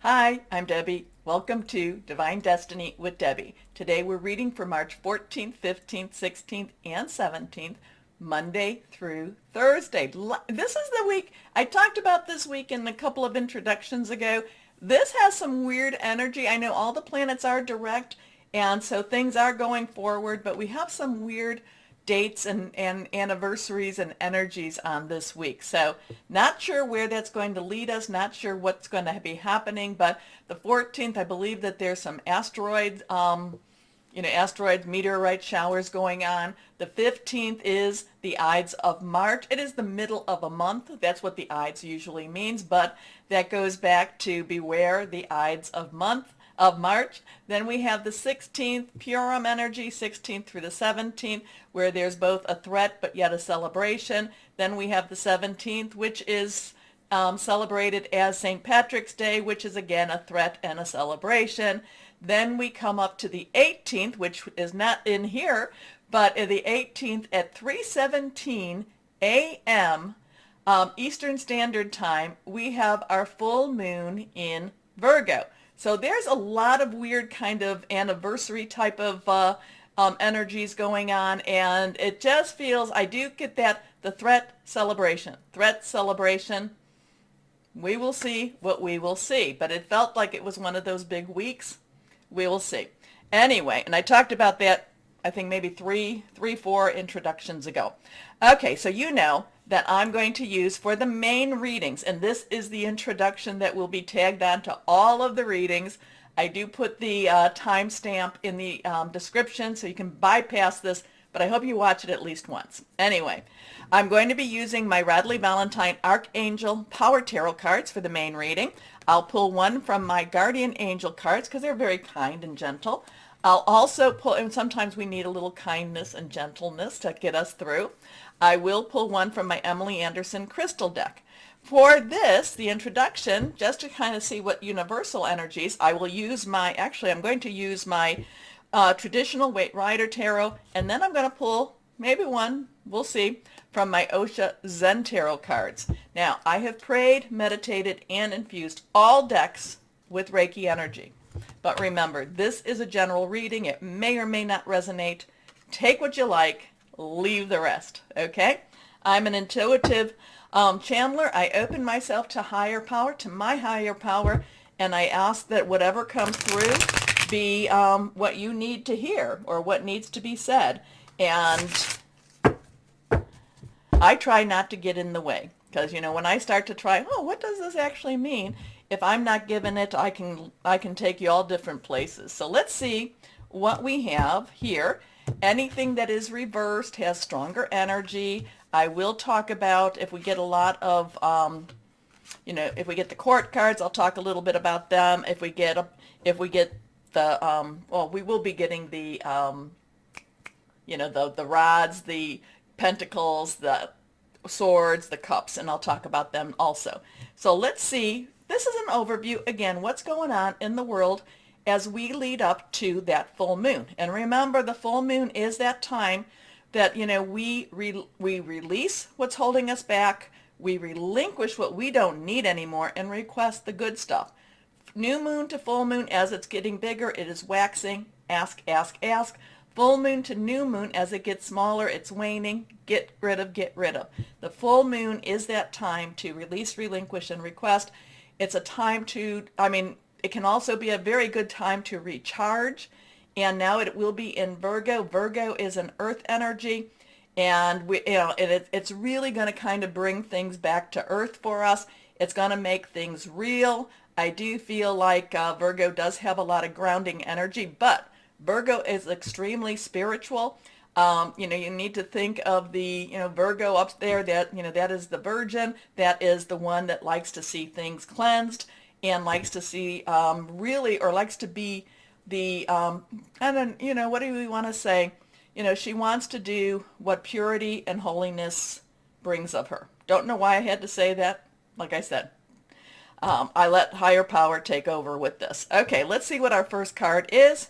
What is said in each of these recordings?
Hi, I'm Debbie. Welcome to Divine Destiny with Debbie. Today we're reading for March 14th, 15th, 16th, and 17th, Monday through Thursday. This is the week, I talked about this week in a couple of introductions ago. This has some weird energy. I know all the planets are direct, and so things are going forward, but we have some weird dates and anniversaries and energies on this week. So not sure where that's going to lead us, not sure what's going to be happening, but the 14th, I believe that there's some asteroid, asteroid meteorite showers going on. The 15th is the Ides of March. It is the middle of a month. That's what the Ides usually means, but that goes back to beware the Ides of March. Then we have the 16th, Purim energy, 16th through the 17th, where there's both a threat but yet a celebration. Then we have the 17th, which is celebrated as St. Patrick's Day, which is again a threat and a celebration. Then we come up to the 18th, which is not in here, but the 18th at 3:17 a.m. Eastern Standard Time, we have our full moon in Virgo. So there's a lot of weird kind of anniversary type of energies going on, and it just feels, I do get that, the threat celebration. We will see what we will see, but it felt like it was one of those big weeks. We will see. Anyway, and I talked about that, I think maybe four introductions ago. Okay, so you know that I'm going to use for the main readings, and this is the introduction that will be tagged on to all of the readings. I do put the timestamp in the description so you can bypass this, but I hope you watch it at least once. Anyway, I'm going to be using my Radley Valentine Archangel Power Tarot cards for the main reading. I'll pull one from my Guardian Angel cards because they're very kind and gentle. I'll also pull, and sometimes we need a little kindness and gentleness to get us through. I will pull one from my Emily Anderson crystal deck. For this, the introduction, just to kind of see what universal energies, I will use I'm going to use my traditional Waite Rider Tarot, and then I'm going to pull maybe one, we'll see, from my Osha Zen Tarot cards. Now, I have prayed, meditated, and infused all decks with Reiki energy. But remember, this is a general reading. It may or may not resonate. Take what you like, leave the rest, okay? I'm an intuitive channeler. I open myself to higher power, to my higher power, and I ask that whatever comes through be what you need to hear or what needs to be said. And I try not to get in the way because, when I start to try, what does this actually mean? If I'm not given it, I can take you all different places. So let's see what we have here. Anything that is reversed has stronger energy. I will talk about if we get a lot of, if we get the court cards, I'll talk a little bit about them. If we get the, we will be getting the, the rods, the pentacles, the swords, the cups, and I'll talk about them also. So let's see. This is an overview, again, what's going on in the world as we lead up to that full moon. And remember, the full moon is that time that, we release what's holding us back, we relinquish what we don't need anymore, and request the good stuff. New moon to full moon, as it's getting bigger, it is waxing. Ask, ask, ask. Full moon to new moon, as it gets smaller, it's waning. Get rid of, get rid of. The full moon is that time to release, relinquish, and request. It's a time to, it can also be a very good time to recharge. And now it will be in Virgo. Virgo is an earth energy. And it's really going to kind of bring things back to earth for us. It's going to make things real. I do feel like Virgo does have a lot of grounding energy, but Virgo is extremely spiritual. You need to think of the, Virgo up there, that is the Virgin. That is the one that likes to see things cleansed and likes to see likes to be the, what do we want to say? She wants to do what purity and holiness brings of her. Don't know why I had to say that. Like I said, I let higher power take over with this. Okay, let's see what our first card is.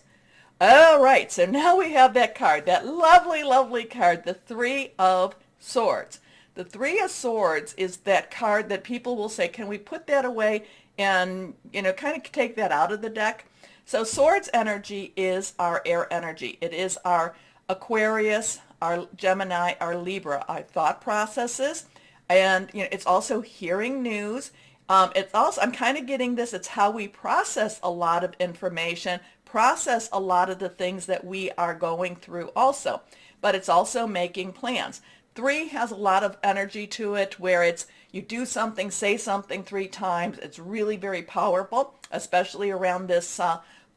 All right, so now we have that card, that lovely, lovely card, the Three of Swords. The Three of Swords is that card that people will say, can we put that away and kind of take that out of the deck. So Swords energy is our air energy. It is our Aquarius, our Gemini, our Libra, our thought processes. And it's also hearing news. It's also, I'm kind of getting this, it's how we process a lot of information, process a lot of the things that we are going through also. But it's also making plans. 3 has a lot of energy to it, where it's you do something, say something 3 times. It's really very powerful, especially around this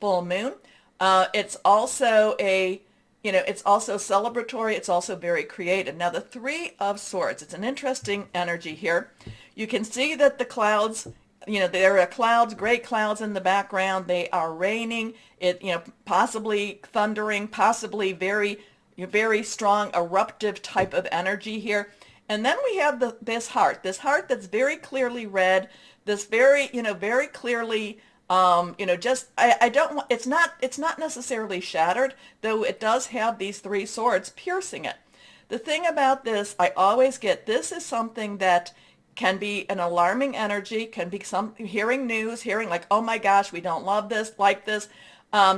full moon. It's also it's also celebratory. It's also very creative. Now the 3 of Swords, it's an interesting energy here. You can see that the clouds, there are clouds, gray clouds in the background. They are raining. Possibly thundering, possibly very strong eruptive type of energy here. And then we have this heart that's very clearly red, this very clearly, I don't want, it's not necessarily shattered, though it does have these 3 swords piercing it. The thing about this, I always get, this is something that can be an alarming energy, can be some hearing news, hearing like, oh my gosh, we don't love this, like this.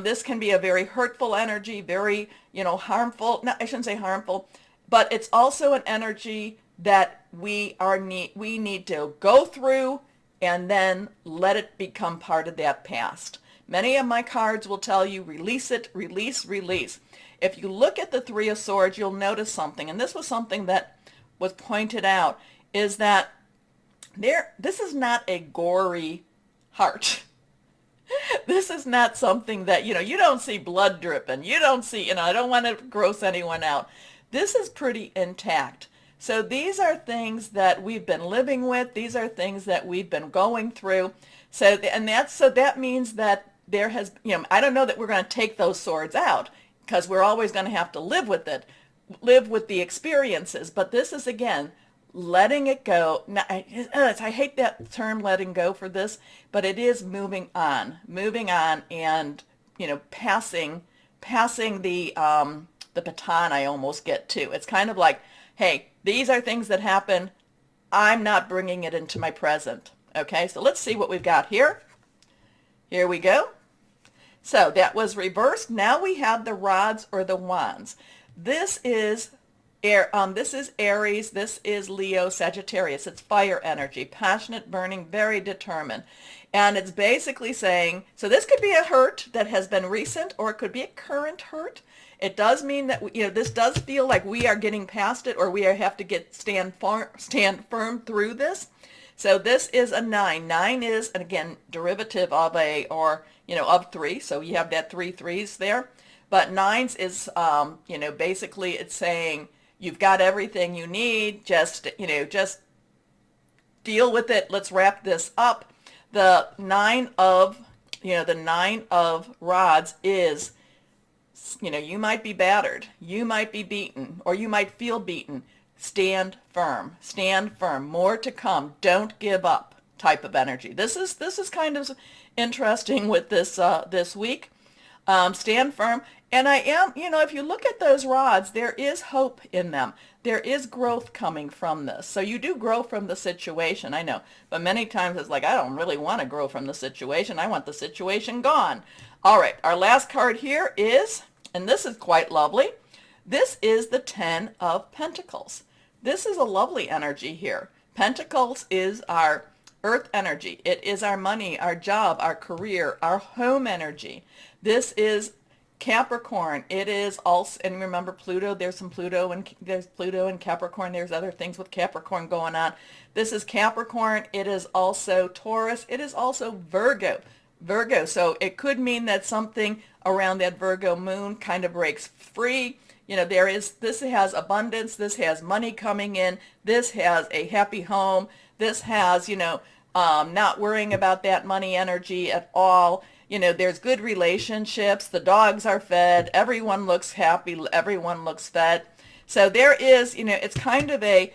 This can be a very hurtful energy, very, harmful. No, I shouldn't say harmful, but it's also an energy that we need to go through and then let it become part of that past. Many of my cards will tell you, release it, release, release. If you look at the 3 of Swords, you'll notice something, and this was something that was pointed out, is that this is not a gory heart. This is not something that, you don't see blood dripping. You don't see, I don't want to gross anyone out. This is pretty intact. So these are things that we've been living with. These are things that we've been going through. So that means that there has, I don't know that we're going to take those swords out, because we're always going to have to live with it, live with the experiences. But this is, again, letting it go. Now, I hate that term, letting go, for this, but it is moving on, and passing the baton. I almost get to. It's kind of like, hey, these are things that happen. I'm not bringing it into my present. Okay, so let's see what we've got here. Here we go. So that was reversed. Now we have the rods or the wands. This is this is Aries, this is Leo, Sagittarius. It's fire energy, passionate, burning, very determined. And it's basically saying, so this could be a hurt that has been recent, or it could be a current hurt. It does mean that, this does feel like we are getting past it, or we have to stand firm through this. So this is a 9. 9 is, and again, derivative of of 3. So you have that 3 threes there. But 9s is, basically it's saying you've got everything you need. Just deal with it. Let's wrap this up. The 9 of rods is, you might be battered, you might be beaten, or you might feel beaten. Stand firm, more to come, don't give up type of energy. This is kind of interesting with this week. Stand firm. And I am, if you look at those rods, there is hope in them. There is growth coming from this. So you do grow from the situation, I know. But many times it's like, I don't really want to grow from the situation. I want the situation gone. All right, our last card here is, and this is quite lovely, this is the 10 of Pentacles. This is a lovely energy here. Pentacles is our earth energy. It is our money, our job, our career, our home energy. This is Capricorn. It is also, and remember Pluto, there's Pluto and Capricorn. There's other things with Capricorn going on. This is Capricorn. It is also Taurus. It is also Virgo. So it could mean that something around that Virgo moon kind of breaks free. This has abundance. This has money coming in. This has a happy home. This has, not worrying about that money energy at all. There's good relationships. The dogs are fed. Everyone looks happy. Everyone looks fed. So there is, it's kind of a,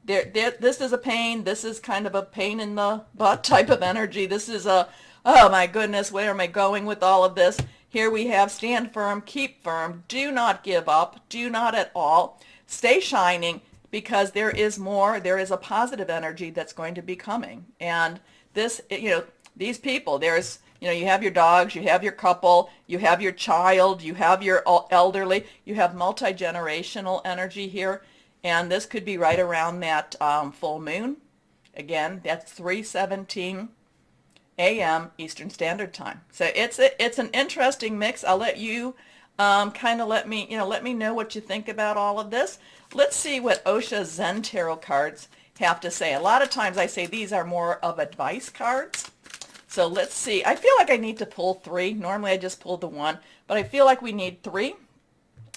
this is a pain. This is kind of a pain in the butt type of energy. This is a, oh my goodness, where am I going with all of this? Here we have stand firm, keep firm, do not give up, do not at all. Stay shining, because there is more. There is a positive energy that's going to be coming. And this, these people, there's, you have your dogs, you have your couple, you have your child, you have your elderly, you have multi-generational energy here. And this could be right around that full moon. Again, that's 3:17 a.m. Eastern Standard Time. So it's an interesting mix. I'll let you kind of let me know what you think about all of this. Let's see what Osha Zen Tarot cards have to say. A lot of times I say these are more of advice cards. So let's see. I feel like I need to pull 3. Normally I just pull the 1, but I feel like we need 3.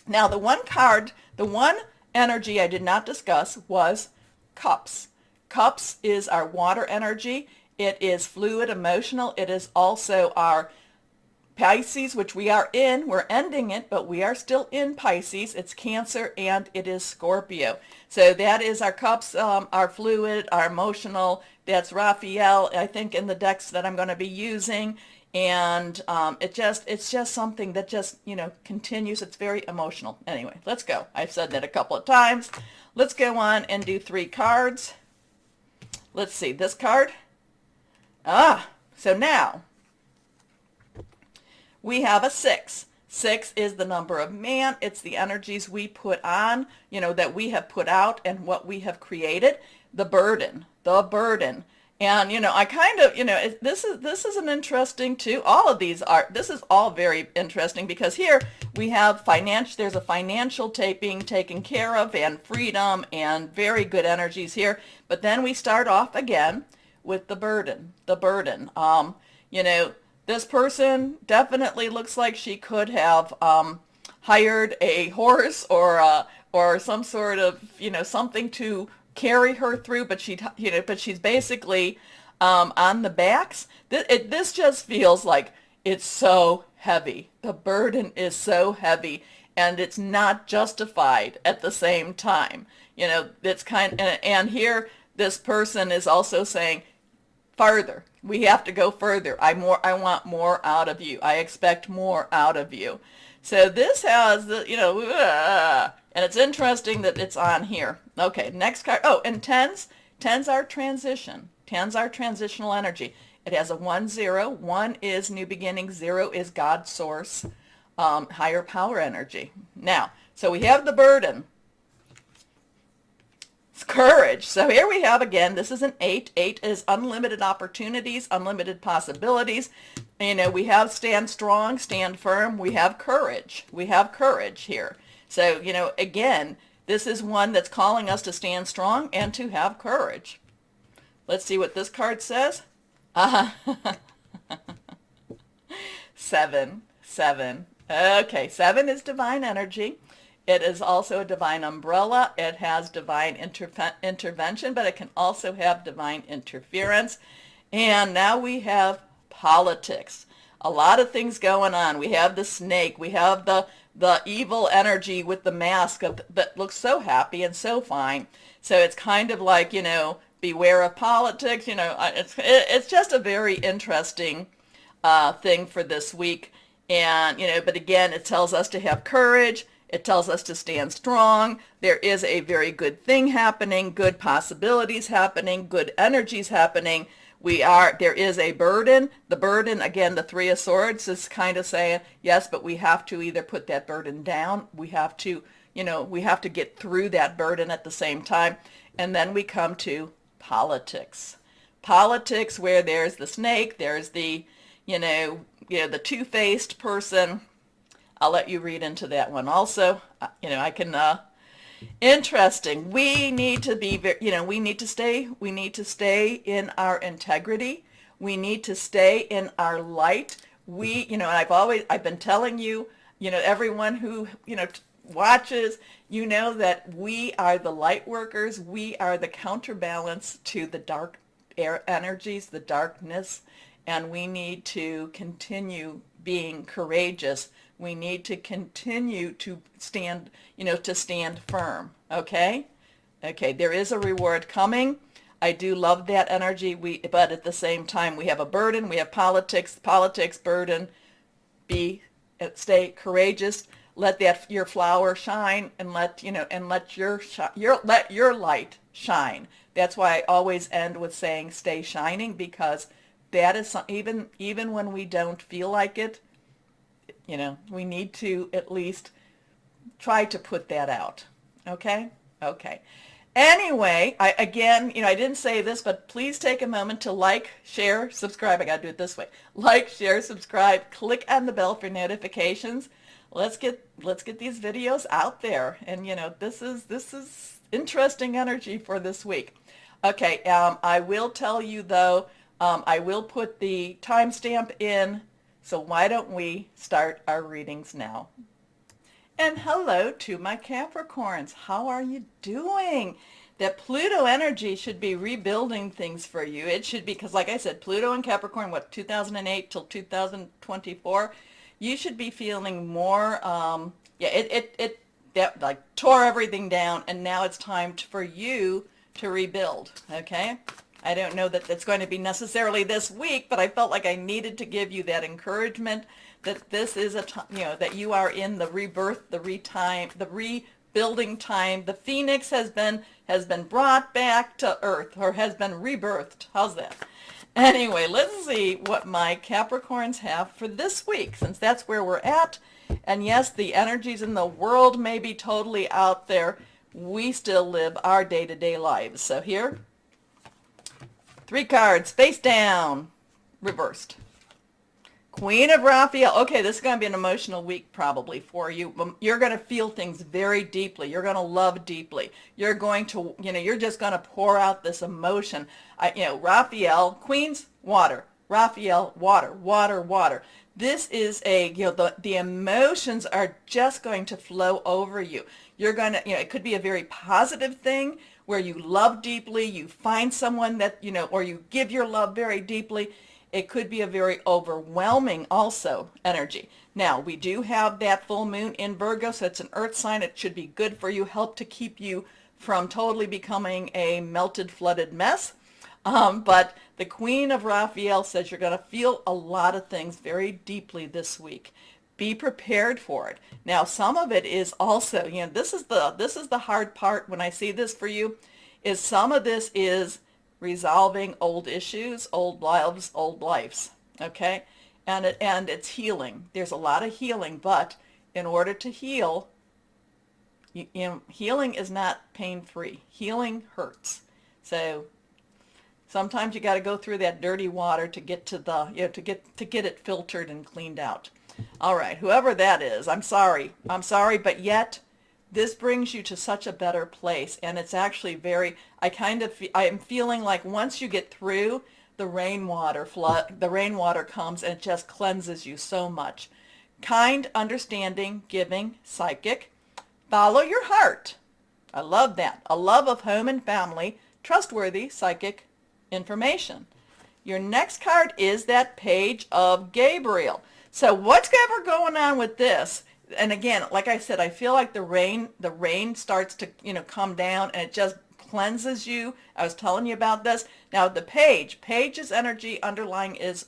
Now the one card, the one energy I did not discuss was cups. Cups is our water energy. It is fluid, emotional. It is also our Pisces, which we are in. We're ending it, but we are still in Pisces. It's Cancer, and it is Scorpio. So that is our cups, our fluid, our emotional. That's Raphael, I think, in the decks that I'm going to be using. And it's just something that just, continues. It's very emotional. Anyway, let's go. I've said that a couple of times. Let's go on and do 3 cards. Let's see, this card. So now we have a 6. 6 is the number of man. It's the energies we put on, that we have put out and what we have created. The burden. And, I kind of, this is an interesting too. All of these are, this is all very interesting because here we have there's a financial being taken care of and freedom and very good energies here. But then we start off again with the burden. This person definitely looks like she could have hired a horse or some sort of, something to carry her through, but she's basically on the backs. This just feels like it's so heavy. The burden is so heavy, and it's not justified at the same time. It's and here this person is also saying, farther. We have to go further. I want more out of you. I expect more out of you. So this has the, and it's interesting that it's on here. Okay, next card. Oh, and 10s. 10s are transition. 10s are transitional energy. It has a 1, 0. 1 is new beginning. 0 is God source, higher power energy. Now, so we have the burden. It's courage. So here we have again, this is an 8. 8 is unlimited opportunities, unlimited possibilities. We have stand strong, stand firm. We have courage. We have courage here. So, again, this is one that's calling us to stand strong and to have courage. Let's see what this card says. 7. 7. Okay, 7 is divine energy. It is also a divine umbrella. It has divine intervention, but it can also have divine interference. And now we have politics. A lot of things going on. We have the snake. We have the evil energy with the mask that looks so happy and so fine. So it's kind of like, beware of politics. It's just a very interesting thing for this week. And, but again, it tells us to have courage. It tells us to stand strong. There is a very good thing happening, good possibilities happening, good energies happening. There is a burden. The burden, again, the 3 of Swords is kind of saying, yes, but we have to either put that burden down. We have to, we have to get through that burden at the same time. And then we come to politics. Politics where there's the snake, there's the, the two-faced person. I'll let you read into that one also. I can, interesting. We need to be, we need to stay in our integrity. We need to stay in our light. And I've been telling you, everyone who, watches, that we are the light workers. We are the counterbalance to the dark air energies, the darkness, and we need to continue being courageous. We need to continue to stand, to stand firm. Okay? Okay, there is a reward coming. I do love that energy. But at the same time, we have a burden. We have politics, burden. Stay courageous. Let your flower shine, and let your light shine. That's why I always end with saying stay shining, because that is even when we don't feel like it, we need to at least try to put that out. Okay? Okay. Anyway, again, I didn't say this, but please take a moment to like, share, subscribe. I got to do it this way. Like, share, subscribe, click on the bell for notifications. Let's get these videos out there. And this is interesting energy for this week. Okay, I will tell you though, I will put the timestamp in. So why don't we start our readings now? And hello to my Capricorns. How are you doing? That Pluto energy should be rebuilding things for you. It should be, because like I said, Pluto and Capricorn, 2008 till 2024, you should be feeling more, that like tore everything down, and now it's time for you to rebuild, okay? I don't know that it's going to be necessarily this week, but I felt like I needed to give you that encouragement that this is a time, that you are in the rebirth, the rebuilding time. The phoenix has been brought back to earth, or has been rebirthed. How's that? Anyway, let's see what my Capricorns have for this week, since that's where we're at. And yes, the energies in the world may be totally out there. We still live our day-to-day lives. So here, 3 cards, face down, reversed. Queen of Raphael. Okay, this is going to be an emotional week probably for you. You're going to feel things very deeply. You're going to love deeply. You're going to, you're just going to pour out this emotion. Raphael, Queen's water. Raphael, water, water, water. This is the emotions are just going to flow over you. You're going to, it could be a very positive thing where you love deeply, you find someone that, or you give your love very deeply. It could be a very overwhelming also energy. Now, we do have that full moon in Virgo, so it's an earth sign. It should be good for you, help to keep you from totally becoming a melted, flooded mess. But the Queen of Raphael says you're going to feel a lot of things very deeply this week. Be prepared for it. Now, some of it is also, this is the hard part when I see this for you, is some of this is resolving old issues, old lives, okay? And it's healing. There's a lot of healing, but in order to heal, healing is not pain-free. Healing hurts. So sometimes you got to go through that dirty water to get to the, to get it filtered and cleaned out. All right, whoever that is, I'm sorry, but yet this brings you to such a better place, and it's actually I am feeling like once you get through the rainwater comes and it just cleanses you so much. Kind, understanding, giving, psychic. Follow your heart. I love that. A love of home and family, trustworthy psychic information. Your next card is that Page of Gabriel. So what's ever going on with this? And again, like I said, I feel like the rain starts to, come down, and it just cleanses you. I was telling you about this. Now the Page's energy underlying is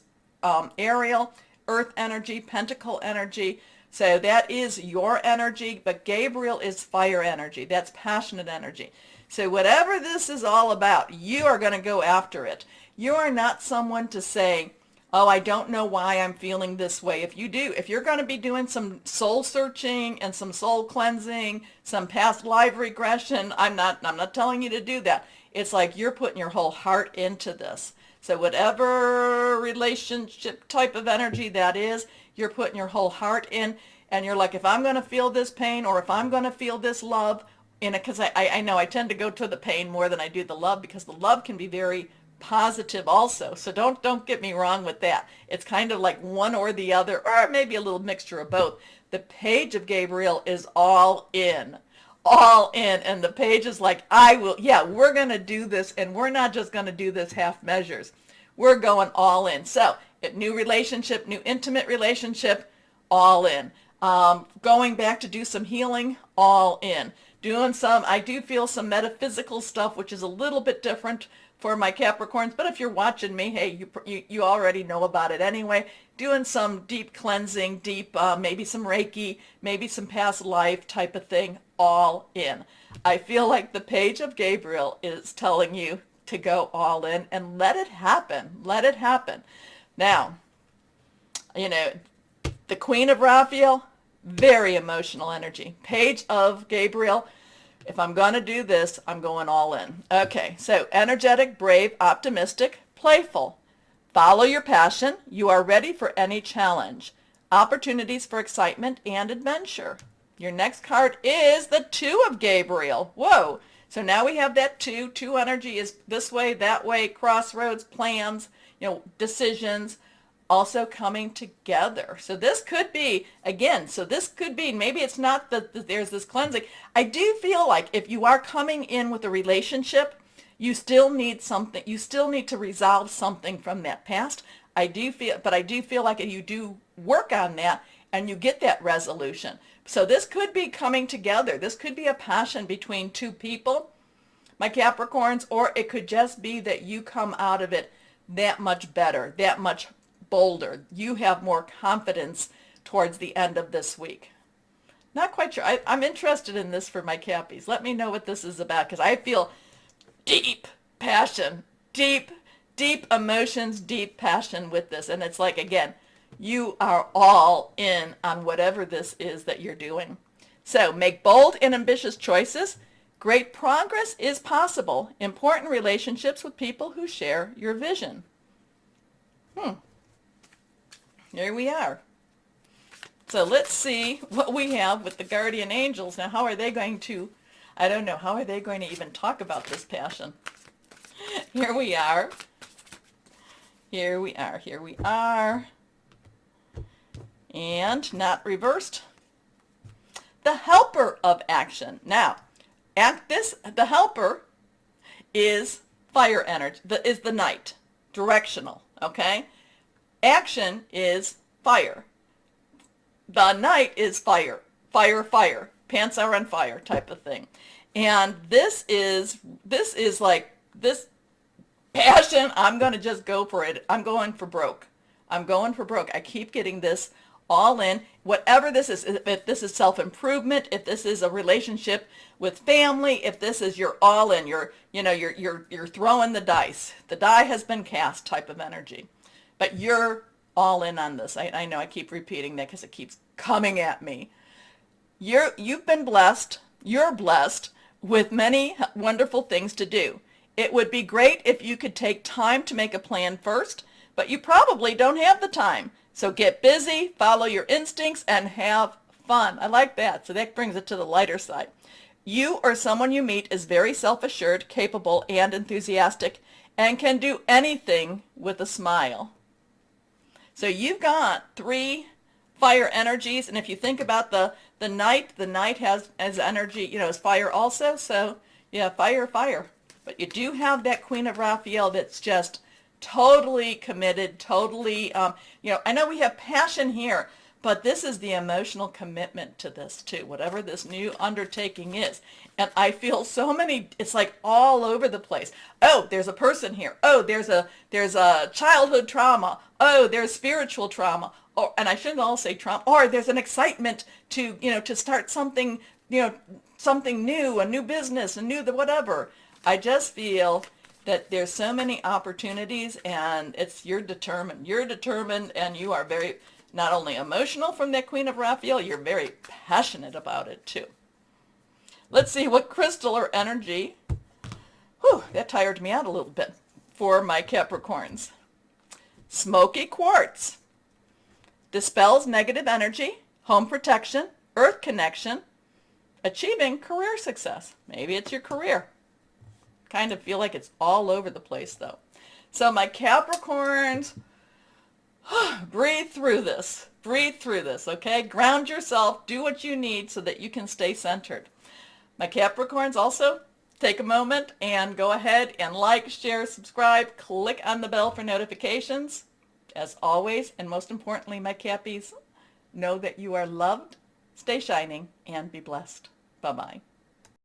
Ariel, earth energy, pentacle energy. So that is your energy, but Gabriel is fire energy. That's passionate energy. So whatever this is all about, you are going to go after it. You are not someone to say, oh, I don't know why I'm feeling this way. If you're going to be doing some soul searching and some soul cleansing, some past life regression, I'm not telling you to do that. It's like you're putting your whole heart into this. So whatever relationship type of energy that is, you're putting your whole heart in, and you're like, if I'm going to feel this pain, or if I'm going to feel this love, because I know I tend to go to the pain more than I do the love, because the love can be very positive also. So don't get me wrong with that. It's kind of like one or the other, or maybe a little mixture of both. The Page of Gabriel is all in. And the Page is like, we're going to do this, and we're not just going to do this half measures. We're going all in. So new relationship, new intimate relationship, all in. Going back to do some healing, all in. I do feel some metaphysical stuff, which is a little bit different for my Capricorns, but if you're watching me, hey, you already know about it anyway. Doing some deep cleansing, maybe some Reiki, maybe some past life type of thing, all in. I feel like the page of Gabriel is telling you to go all in and let it happen. Let it happen. Now, you know, the Queen of Raphael, very emotional energy. Page of Gabriel, if I'm going to do this, I'm going all in. Okay, so energetic, brave, optimistic, playful. Follow your passion. You are ready for any challenge. Opportunities for excitement and adventure. Your next card is the Two of Gabriel. Whoa. So now we have that two. Two energy is this way, that way, crossroads, plans, decisions, also coming together. So this could be, again, maybe it's not that there's this cleansing. I do feel like if you are coming in with a relationship, you still need something, you still need to resolve something from that past. I do feel like you do work on that and you get that resolution. So this could be coming together. This could be a passion between two people, my Capricorns, or it could just be that you come out of it that much better, that much bolder. You have more confidence towards the end of this week. Not quite sure. I'm interested in this for my Cappies. Let me know what this is about, because I feel deep passion, deep emotions, deep passion with this. And it's like, again, you are all in on whatever this is that you're doing. So make bold and ambitious choices. Great progress is possible. Important relationships with people who share your vision. Here we are. So let's see what we have with the guardian angels. Now, how are they going to, I don't know, how are they going to even talk about this passion? Here we are. Here we are. Here we are. And not reversed. The helper of action. Now, the helper is fire energy, is the knight, directional, okay? Action is fire. The knight is fire, fire, pants are on fire type of thing. And this is like this passion. I'm going to just go for it. I'm going for broke. I keep getting this all in, whatever this is. If this is self-improvement, if this is a relationship with family, if this is you're all in, you're throwing the dice. The die has been cast type of energy. But you're all in on this. I know I keep repeating that because it keeps coming at me. You've been blessed. You're blessed with many wonderful things to do. It would be great if you could take time to make a plan first, but you probably don't have the time. So get busy, follow your instincts, and have fun. I like that. So that brings it to the lighter side. You or someone you meet is very self-assured, capable, and enthusiastic, and can do anything with a smile. So you've got 3 fire energies, and if you think about the knight has energy, is fire also. So yeah, fire. But you do have that Queen of Raphael that's just totally committed, totally, I know we have passion here, but this is the emotional commitment to this too, whatever this new undertaking is. And I feel so many, it's like all over the place. Oh, there's a person here. Oh, there's a childhood trauma. Oh, there's spiritual trauma. Or, and I shouldn't all say trauma. Or there's an excitement to, to start something, something new, a new business, a new whatever. I just feel that there's so many opportunities, and you're determined, and you are very, not only emotional from that Queen of Raphael, you're very passionate about it too. Let's see what crystal or energy, that tired me out a little bit, for my Capricorns. Smoky quartz. Dispels negative energy, home protection, earth connection, achieving career success. Maybe it's your career. Kind of feel like it's all over the place though. So my Capricorns, breathe through this, okay? Ground yourself, do what you need so that you can stay centered. My Capricorns, also take a moment and go ahead and like, share, subscribe, click on the bell for notifications. As always, and most importantly, my Cappies, know that you are loved, stay shining, and be blessed. Bye-bye.